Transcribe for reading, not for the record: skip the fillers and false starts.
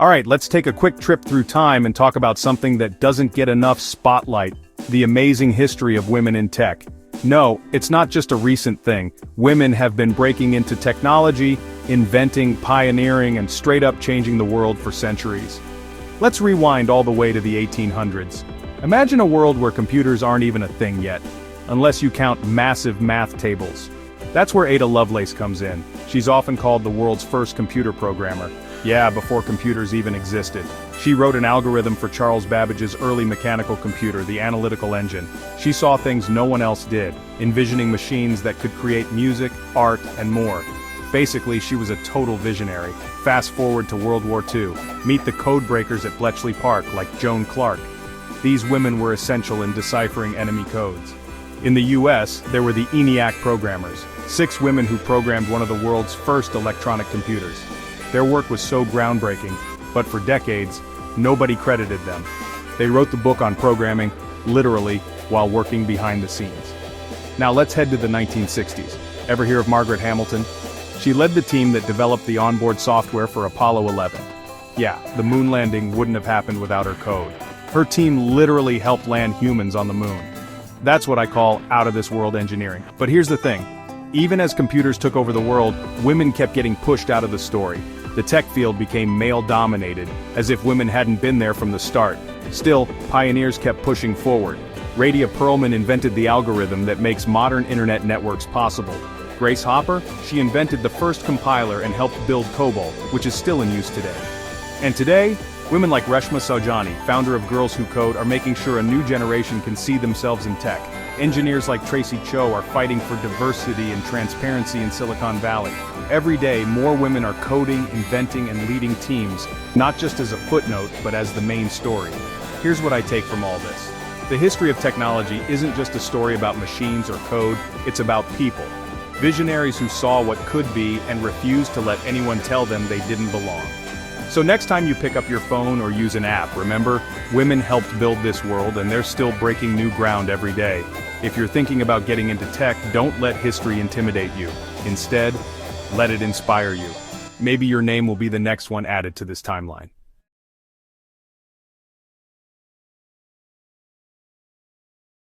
Alright, let's take a quick trip through time and talk about something that doesn't get enough spotlight: the amazing history of women in tech. No, it's not just a recent thing. Women have been breaking into technology, inventing, pioneering, and straight up changing the world for centuries. Let's rewind all the way to the 1800s. Imagine a world where computers aren't even a thing yet, unless you count massive math tables. That's where Ada Lovelace comes in. She's often called the world's first computer programmer. Yeah, before computers even existed. She wrote an algorithm for Charles Babbage's early mechanical computer, the analytical engine. She saw things no one else did, envisioning machines that could create music, art, and more. Basically, she was a total visionary. Fast forward to World War II. Meet the code breakers at Bletchley Park, like Joan Clark. These women were essential in deciphering enemy codes. In the US, there were the ENIAC programmers, 6 women who programmed one of the world's first electronic computers. Their work was so groundbreaking, but for decades, nobody credited them. They wrote the book on programming, literally, while working behind the scenes. Now let's head to the 1960s. Ever hear of Margaret Hamilton? She led the team that developed the onboard software for Apollo 11. Yeah, the moon landing wouldn't have happened without her code. Her team literally helped land humans on the moon. That's what I call out-of-this-world engineering. But here's the thing. Even as computers took over the world, women kept getting pushed out of the story. The tech field became male-dominated, as if women hadn't been there from the start. Still, pioneers kept pushing forward. Radia Perlman invented the algorithm that makes modern internet networks possible. Grace Hopper? She invented the first compiler and helped build COBOL, which is still in use today. And today, women like Reshma Saujani, founder of Girls Who Code, are making sure a new generation can see themselves in tech. Engineers like Tracy Cho are fighting for diversity and transparency in Silicon Valley. Every day, more women are coding, inventing, and leading teams, not just as a footnote, but as the main story. Here's what I take from all this. The history of technology isn't just a story about machines or code, it's about people. Visionaries who saw what could be and refused to let anyone tell them they didn't belong. So next time you pick up your phone or use an app, remember, women helped build this world and they're still breaking new ground every day. If you're thinking about getting into tech, don't let history intimidate you. Instead, let it inspire you. Maybe your name will be the next one added to this timeline.